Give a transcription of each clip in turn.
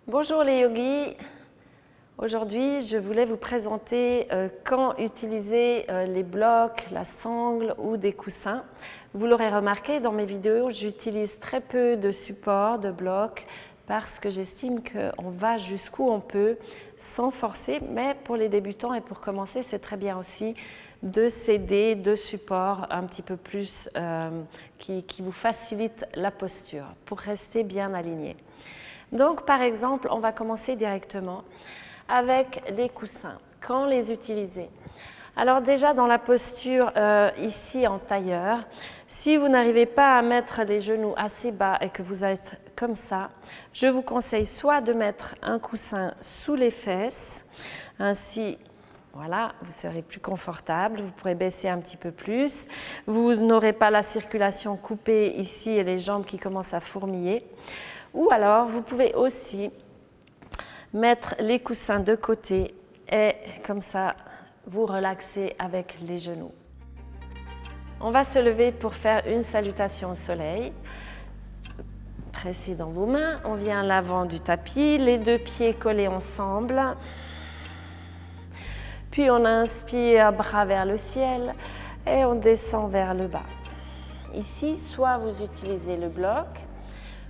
Bonjour les yogis, aujourd'hui je voulais vous présenter quand utiliser les blocs, la sangle ou des coussins. Vous l'aurez remarqué dans mes vidéos, j'utilise très peu de supports, de blocs, parce que j'estime qu'on va jusqu'où on peut sans forcer, mais pour les débutants et pour commencer c'est très bien aussi de s'aider de supports un petit peu plus qui vous facilitent la posture pour rester bien aligné. Donc, par exemple, on va commencer directement avec les coussins. Quand les utiliser? Alors déjà, dans la posture ici en tailleur, si vous n'arrivez pas à mettre les genoux assez bas et que vous êtes comme ça, je vous conseille soit de mettre un coussin sous les fesses, ainsi, voilà, vous serez plus confortable, vous pourrez baisser un petit peu plus, vous n'aurez pas la circulation coupée ici et les jambes qui commencent à fourmiller. Ou alors, vous pouvez aussi mettre les coussins de côté et comme ça, vous relaxez avec les genoux. On va se lever pour faire une salutation au soleil. Pressez dans vos mains, on vient à l'avant du tapis, les deux pieds collés ensemble. Puis on inspire, bras vers le ciel et on descend vers le bas. Ici, soit vous utilisez le bloc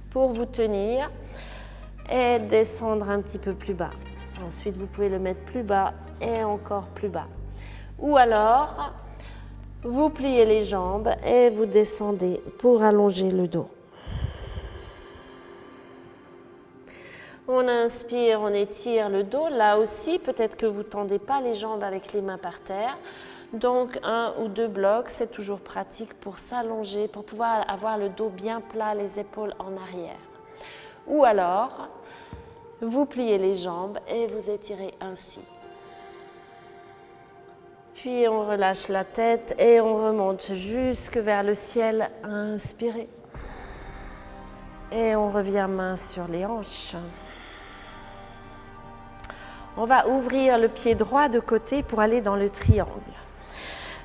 pour vous tenir et descendre un petit peu plus bas. Ensuite, vous pouvez le mettre plus bas et encore plus bas. Ou alors, vous pliez les jambes et vous descendez pour allonger le dos. On inspire, on étire le dos. Là aussi, peut-être que vous ne tendez pas les jambes avec les mains par terre. Donc, 1 ou 2 blocs, c'est toujours pratique pour s'allonger, pour pouvoir avoir le dos bien plat, les épaules en arrière. Ou alors, vous pliez les jambes et vous étirez ainsi. Puis on relâche la tête et on remonte jusque vers le ciel. Inspirez. Et on revient main sur les hanches. On va ouvrir le pied droit de côté pour aller dans le triangle.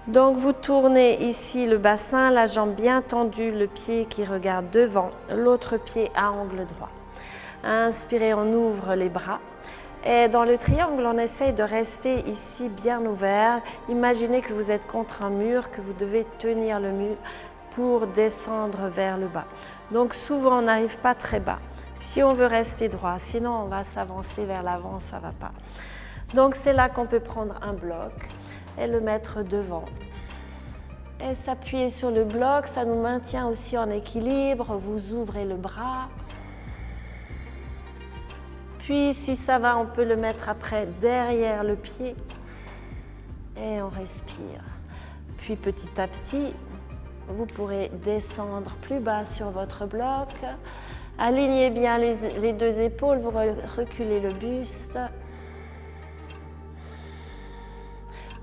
Donc vous tournez ici le bassin, la jambe bien tendue, le pied qui regarde devant, l'autre pied à angle droit. Inspirez, on ouvre les bras. Et dans le triangle, on essaye de rester ici bien ouvert. Imaginez que vous êtes contre un mur, que vous devez tenir le mur pour descendre vers le bas. Donc souvent, on n'arrive pas très bas. Si on veut rester droit, sinon on va s'avancer vers l'avant, ça ne va pas. Donc c'est là qu'on peut prendre un bloc et le mettre devant. Et s'appuyer sur le bloc, ça nous maintient aussi en équilibre. Vous ouvrez le bras. Puis si ça va, on peut le mettre après derrière le pied. Et on respire. Puis petit à petit, vous pourrez descendre plus bas sur votre bloc. Alignez bien les deux épaules, vous reculez le buste.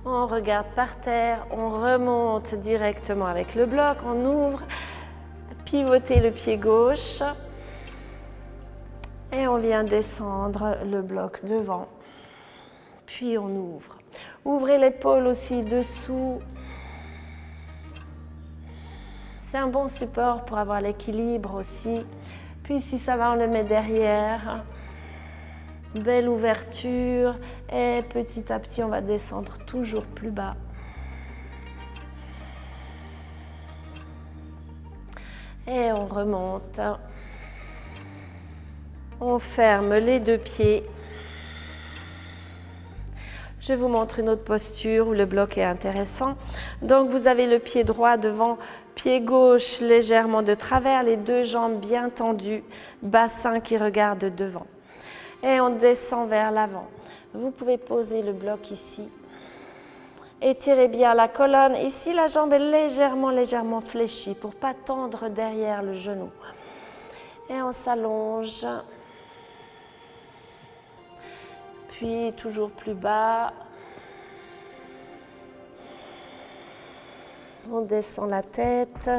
On regarde par terre, on remonte directement avec le bloc, on ouvre, pivotez le pied gauche et on vient descendre le bloc devant. Puis on ouvre. Ouvrez l'épaule aussi dessous. C'est un bon support pour avoir l'équilibre aussi. Puis si ça va, on le met derrière. Belle ouverture. Et petit à petit, on va descendre toujours plus bas. Et on remonte. On ferme les deux pieds. Je vous montre une autre posture où le bloc est intéressant. Donc vous avez le pied droit devant, pied gauche légèrement de travers, les deux jambes bien tendues, bassin qui regarde devant. Et on descend vers l'avant. Vous pouvez poser le bloc ici. Étirez bien la colonne. Ici, la jambe est légèrement fléchie pour ne pas tendre derrière le genou. Et on s'allonge. Puis toujours plus bas. On descend la tête.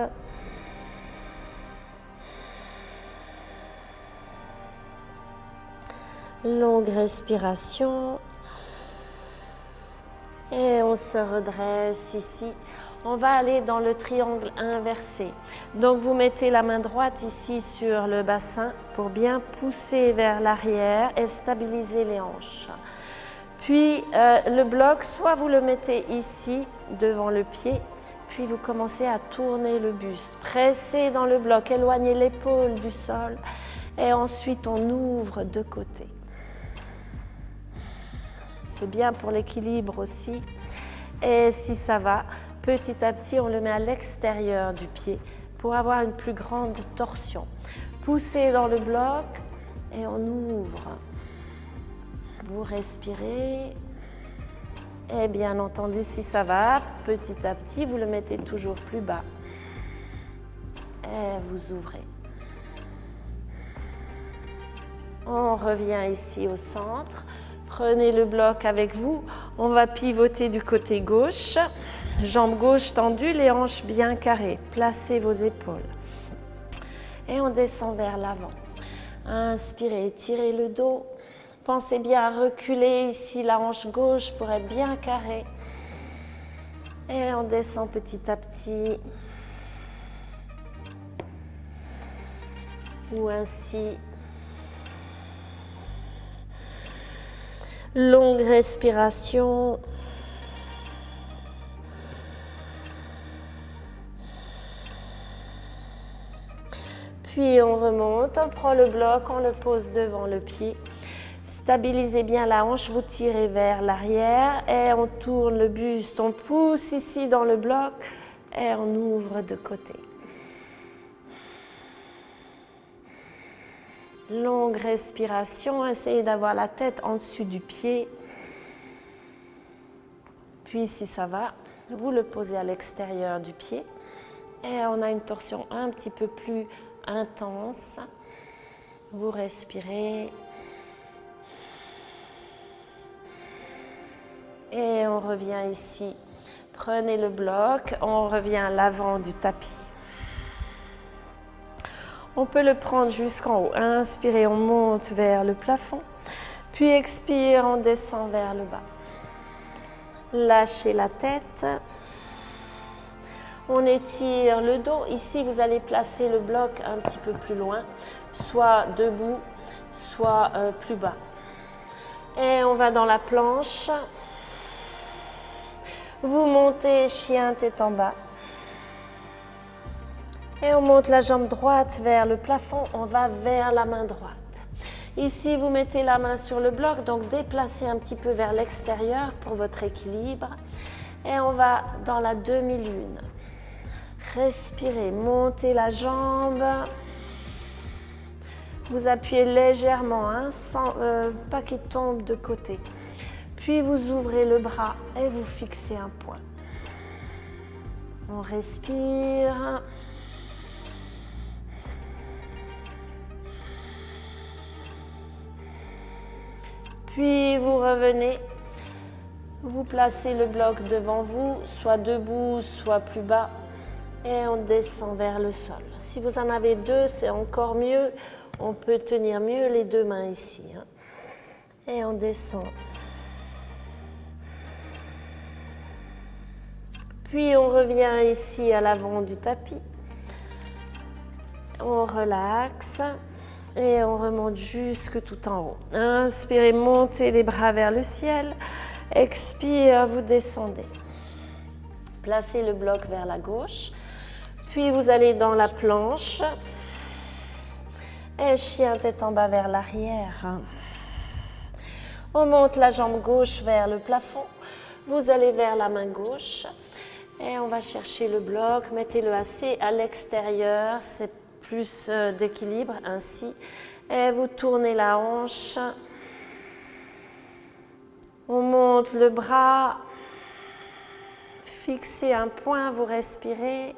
Longue respiration. Et on se redresse ici. On va aller dans le triangle inversé. Donc vous mettez la main droite ici sur le bassin pour bien pousser vers l'arrière et stabiliser les hanches. Puis le bloc, soit vous le mettez ici devant le pied, puis vous commencez à tourner le buste. Pressez dans le bloc, éloignez l'épaule du sol et ensuite on ouvre de côté. C'est bien pour l'équilibre aussi. Et si ça va, petit à petit, on le met à l'extérieur du pied pour avoir une plus grande torsion. Poussez dans le bloc et on ouvre. Vous respirez. Et bien entendu, si ça va, petit à petit, vous le mettez toujours plus bas. Et vous ouvrez. On revient ici au centre. Prenez le bloc avec vous. On va pivoter du côté gauche. Jambe gauche tendue, les hanches bien carrées. Placez vos épaules. Et on descend vers l'avant. Inspirez, étirez le dos. Pensez bien à reculer ici la hanche gauche pour être bien carrée. Et on descend petit à petit. Ou ainsi. Longue respiration. Puis on remonte, on prend le bloc, on le pose devant le pied. Stabilisez bien la hanche, vous tirez vers l'arrière et on tourne le buste. On pousse ici dans le bloc et on ouvre de côté. Longue respiration, essayez d'avoir la tête en dessus du pied. Puis si ça va, vous le posez à l'extérieur du pied. Et on a une torsion un petit peu plus intense. Vous respirez. Et on revient ici. Prenez le bloc, on revient à l'avant du tapis. On peut le prendre jusqu'en haut. Inspirez, on monte vers le plafond. Puis expire, on descend vers le bas. Lâchez la tête. On étire le dos. Ici, vous allez placer le bloc un petit peu plus loin, soit debout, soit plus bas. Et on va dans la planche. Vous montez, chien tête en bas. Et on monte la jambe droite vers le plafond, on va vers la main droite. Ici, vous mettez la main sur le bloc, donc déplacez un petit peu vers l'extérieur pour votre équilibre. Et on va dans la demi-lune. Respirez, montez la jambe. Vous appuyez légèrement, hein, sans, pas qu'il tombe de côté. Puis vous ouvrez le bras et vous fixez un point. On respire. Puis vous revenez, vous placez le bloc devant vous, soit debout, soit plus bas, et on descend vers le sol. Si vous en avez deux, c'est encore mieux. On peut tenir mieux les deux mains ici. Hein. Et on descend. Puis on revient ici à l'avant du tapis. On relaxe. Et on remonte jusque tout en haut. Inspirez, montez les bras vers le ciel. Expire, vous descendez. Placez le bloc vers la gauche. Puis vous allez dans la planche. Et chien tête en bas vers l'arrière. On monte la jambe gauche vers le plafond. Vous allez vers la main gauche. Et on va chercher le bloc. Mettez-le assez à l'extérieur. C'est plus d'équilibre ainsi. Et vous tournez la hanche. On monte le bras. Fixez un point, vous respirez.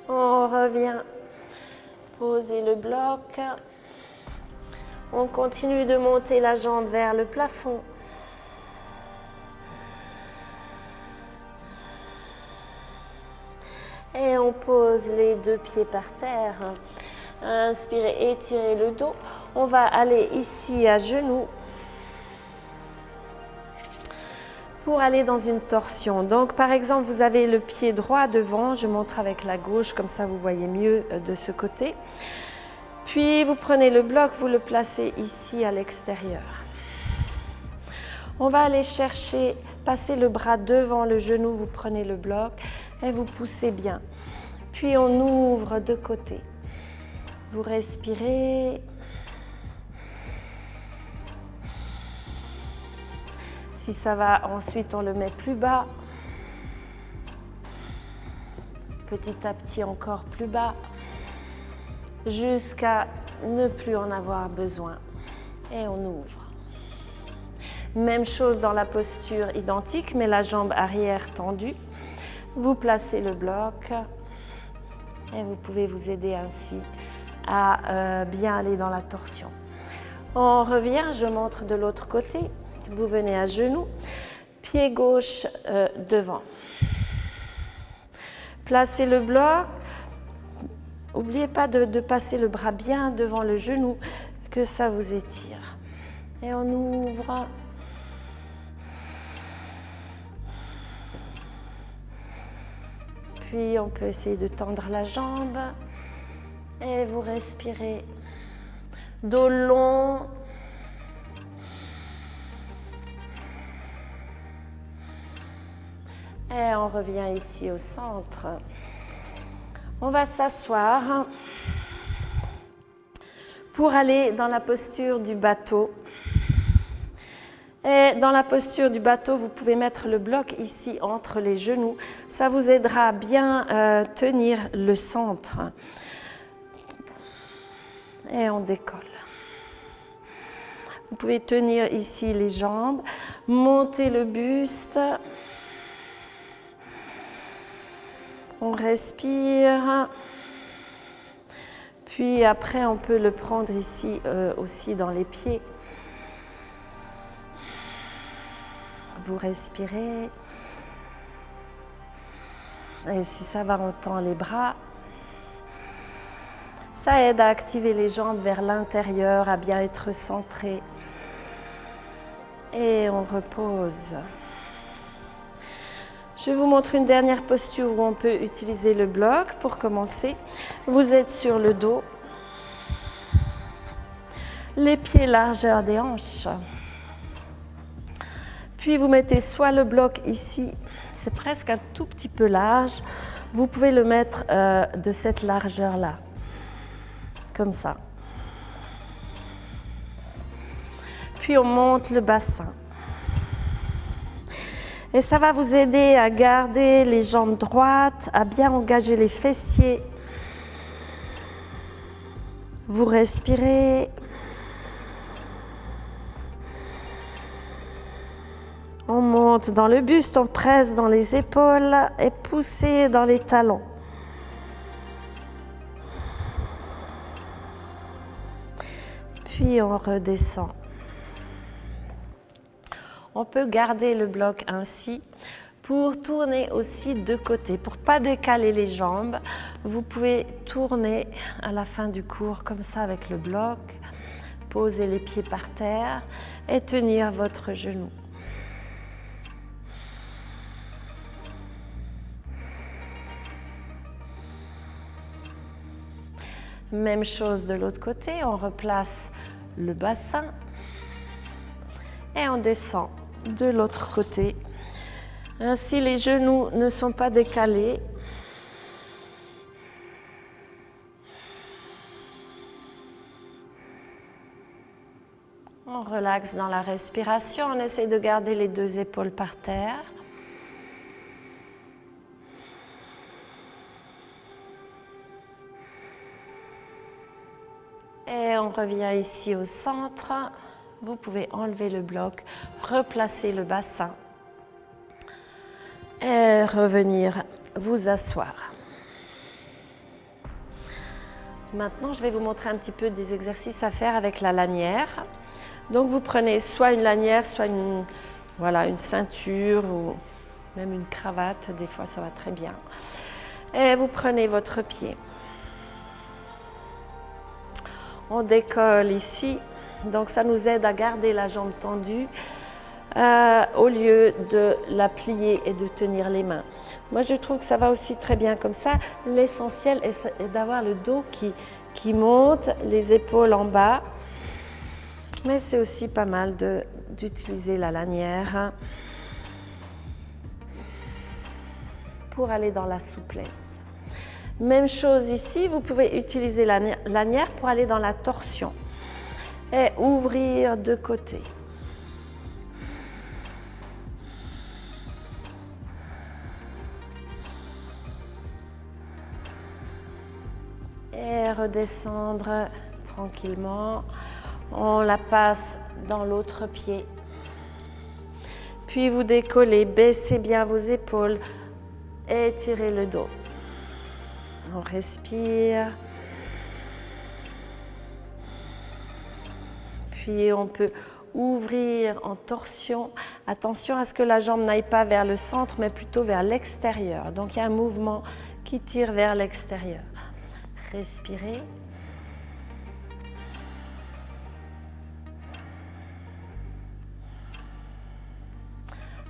On revient. Posez le bloc. On continue de monter la jambe vers le plafond. Et on pose les deux pieds par terre. Inspirez, étirez le dos. On va aller ici à genoux pour aller dans une torsion. Donc par exemple, vous avez le pied droit devant, je montre avec la gauche, comme ça vous voyez mieux de ce côté. Puis vous prenez le bloc, vous le placez ici à l'extérieur. On va aller chercher, passer le bras devant le genou, vous prenez le bloc et vous poussez bien. Puis on ouvre de côté. Vous respirez. Si ça va, ensuite on le met plus bas. Petit à petit encore plus bas. Jusqu'à ne plus en avoir besoin. Et on ouvre. Même chose dans la posture identique, mais la jambe arrière tendue. Vous placez le bloc et vous pouvez vous aider ainsi à bien aller dans la torsion. On revient, je montre de l'autre côté. Vous venez à genoux, pied gauche devant. Placez le bloc. N'oubliez pas de passer le bras bien devant le genou, que ça vous étire. Et on ouvre. Puis on peut essayer de tendre la jambe. Et vous respirez. Dos long. Et on revient ici au centre. On va s'asseoir pour aller dans la posture du bateau. Et dans la posture du bateau, vous pouvez mettre le bloc ici entre les genoux. Ça vous aidera à bien tenir le centre. Et on décolle. Vous pouvez tenir ici les jambes, monter le buste. On respire. Puis après, on peut le prendre ici aussi dans les pieds. Vous respirez. Et si ça va, on tend les bras. Ça aide à activer les jambes vers l'intérieur, à bien être centré. Et on repose. Je vous montre une dernière posture où on peut utiliser le bloc pour commencer. Vous êtes sur le dos. Les pieds largeur des hanches. Puis vous mettez soit le bloc ici, c'est presque un tout petit peu large. Vous pouvez le mettre de cette largeur-là, comme ça. Puis on monte le bassin. Et ça va vous aider à garder les jambes droites, à bien engager les fessiers. Vous respirez. On monte dans le buste, on presse dans les épaules et poussez dans les talons. Puis on redescend. On peut garder le bloc ainsi pour tourner aussi de côté. Pour ne pas décaler les jambes, vous pouvez tourner à la fin du cours comme ça avec le bloc. Posez les pieds par terre et tenir votre genou. Même chose de l'autre côté, on replace le bassin et on descend de l'autre côté. Ainsi, les genoux ne sont pas décalés. On relaxe dans la respiration, on essaie de garder les deux épaules par terre. Et on revient ici au centre. Vous pouvez enlever le bloc, replacer le bassin et revenir vous asseoir. Maintenant, je vais vous montrer un petit peu des exercices à faire avec la lanière. Donc, vous prenez soit une lanière, soit une ceinture ou même une cravate. Des fois, ça va très bien. Et vous prenez votre pied. On décolle ici, donc ça nous aide à garder la jambe tendue au lieu de la plier et de tenir les mains. Moi, je trouve que ça va aussi très bien comme ça. L'essentiel est d'avoir le dos qui monte, les épaules en bas. Mais c'est aussi pas mal d'utiliser la lanière pour aller dans la souplesse. Même chose ici, vous pouvez utiliser la lanière pour aller dans la torsion et ouvrir de côté. Et redescendre tranquillement. On la passe dans l'autre pied. Puis vous décollez, baissez bien vos épaules et étirez le dos. On respire. Puis on peut ouvrir en torsion. Attention à ce que la jambe n'aille pas vers le centre, mais plutôt vers l'extérieur. Donc il y a un mouvement qui tire vers l'extérieur. Respirez.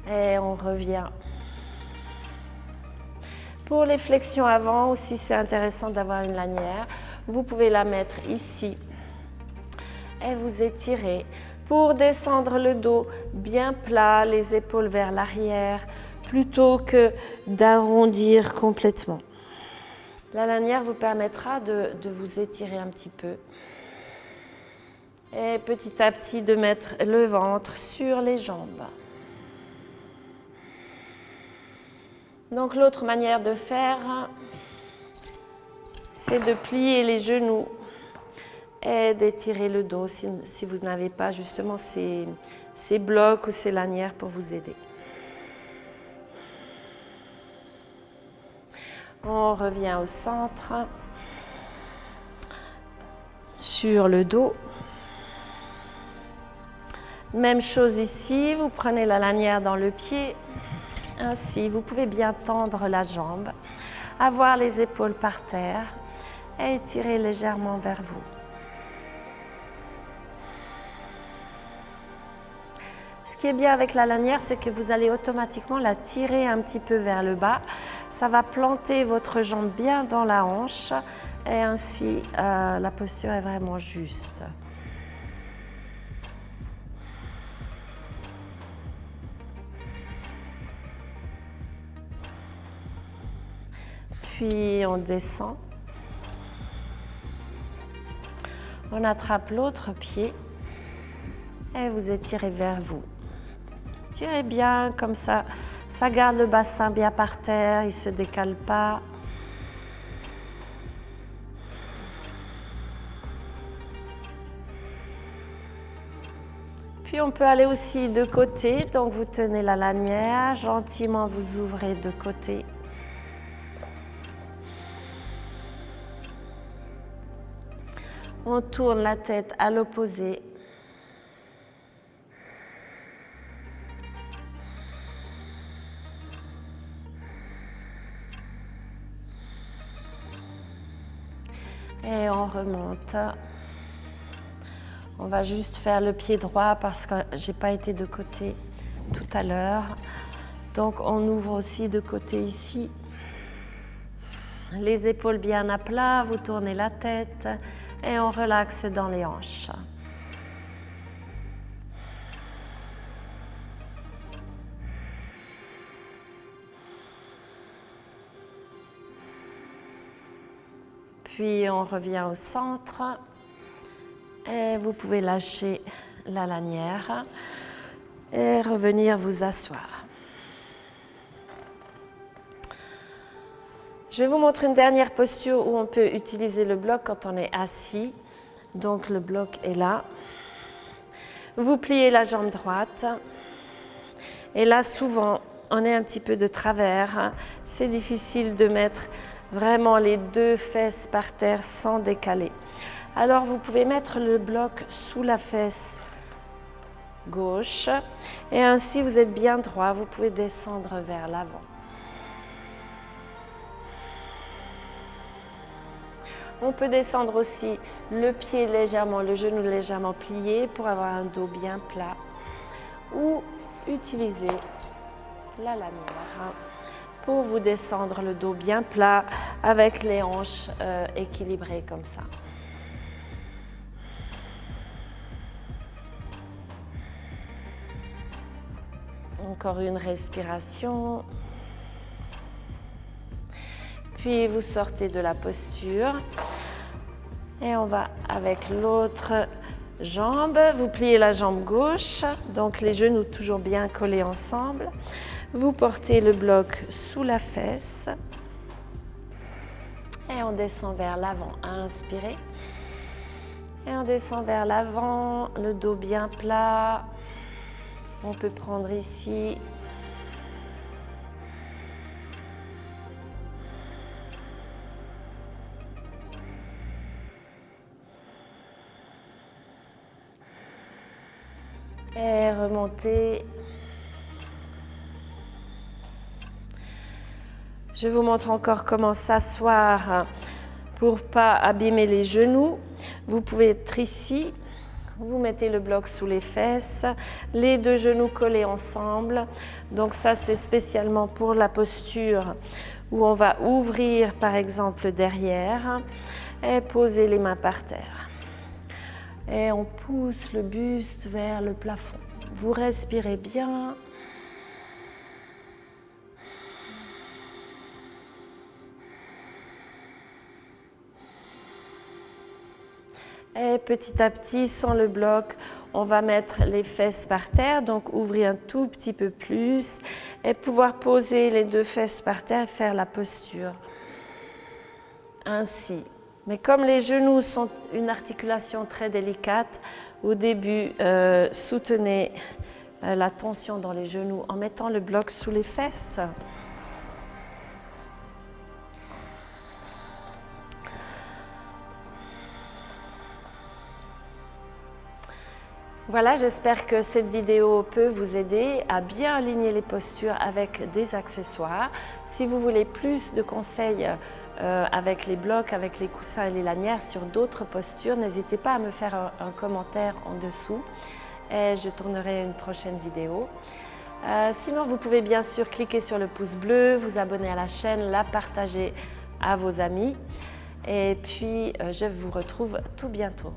Et on revient. Pour les flexions avant aussi, c'est intéressant d'avoir une lanière. Vous pouvez la mettre ici et vous étirez pour descendre le dos bien plat, les épaules vers l'arrière, plutôt que d'arrondir complètement. La lanière vous permettra de vous étirer un petit peu et petit à petit de mettre le ventre sur les jambes. Donc l'autre manière de faire, c'est de plier les genoux et d'étirer le dos si vous n'avez pas justement ces blocs ou ces lanières pour vous aider. On revient au centre, sur le dos. Même chose ici, vous prenez la lanière dans le pied. Ainsi, vous pouvez bien tendre la jambe, avoir les épaules par terre et étirer légèrement vers vous. Ce qui est bien avec la lanière, c'est que vous allez automatiquement la tirer un petit peu vers le bas. Ça va planter votre jambe bien dans la hanche et ainsi la posture est vraiment juste. Puis on descend. On attrape l'autre pied et vous étirez vers vous. Tirez bien comme ça, ça garde le bassin bien par terre, il ne se décale pas. Puis on peut aller aussi de côté, donc vous tenez la lanière, gentiment vous ouvrez de côté. On tourne la tête à l'opposé. Et on remonte. On va juste faire le pied droit parce que je n'ai pas été de côté tout à l'heure. Donc on ouvre aussi de côté ici. Les épaules bien à plat, vous tournez la tête et on relaxe dans les hanches. Puis on revient au centre et vous pouvez lâcher la lanière et revenir vous asseoir. Je vous montre une dernière posture où on peut utiliser le bloc quand on est assis. Donc le bloc est là. Vous pliez la jambe droite. Et là, souvent, on est un petit peu de travers. C'est difficile de mettre vraiment les deux fesses par terre sans décaler. Alors vous pouvez mettre le bloc sous la fesse gauche et ainsi vous êtes bien droit, vous pouvez descendre vers l'avant. On peut descendre aussi le pied légèrement, le genou légèrement plié pour avoir un dos bien plat. Ou utiliser la lanière pour vous descendre le dos bien plat avec les hanches équilibrées comme ça. Encore une respiration. Puis vous sortez de la posture et on va avec l'autre jambe. Vous pliez la jambe gauche, donc les genoux toujours bien collés ensemble. Vous portez le bloc sous la fesse et on descend vers l'avant. Inspirez et on descend vers l'avant, le dos bien plat. On peut prendre ici et remonter. Je vous montre encore comment s'asseoir pour ne pas abîmer les genoux. Vous pouvez être ici, vous mettez le bloc sous les fesses, les deux genoux collés ensemble. Donc ça, c'est spécialement pour la posture où on va ouvrir par exemple derrière et poser les mains par terre. Et on pousse le buste vers le plafond. Vous respirez bien. Et petit à petit, sans le bloc, on va mettre les fesses par terre, donc ouvrir un tout petit peu plus et pouvoir poser les deux fesses par terre et faire la posture. Ainsi. Mais comme les genoux sont une articulation très délicate, au début, soutenez la tension dans les genoux en mettant le bloc sous les fesses. Voilà, j'espère que cette vidéo peut vous aider à bien aligner les postures avec des accessoires. Si vous voulez plus de conseils avec les blocs, avec les coussins et les lanières sur d'autres postures, n'hésitez pas à me faire un commentaire en dessous et je tournerai une prochaine vidéo. Sinon, vous pouvez bien sûr cliquer sur le pouce bleu, vous abonner à la chaîne, la partager à vos amis et puis je vous retrouve tout bientôt.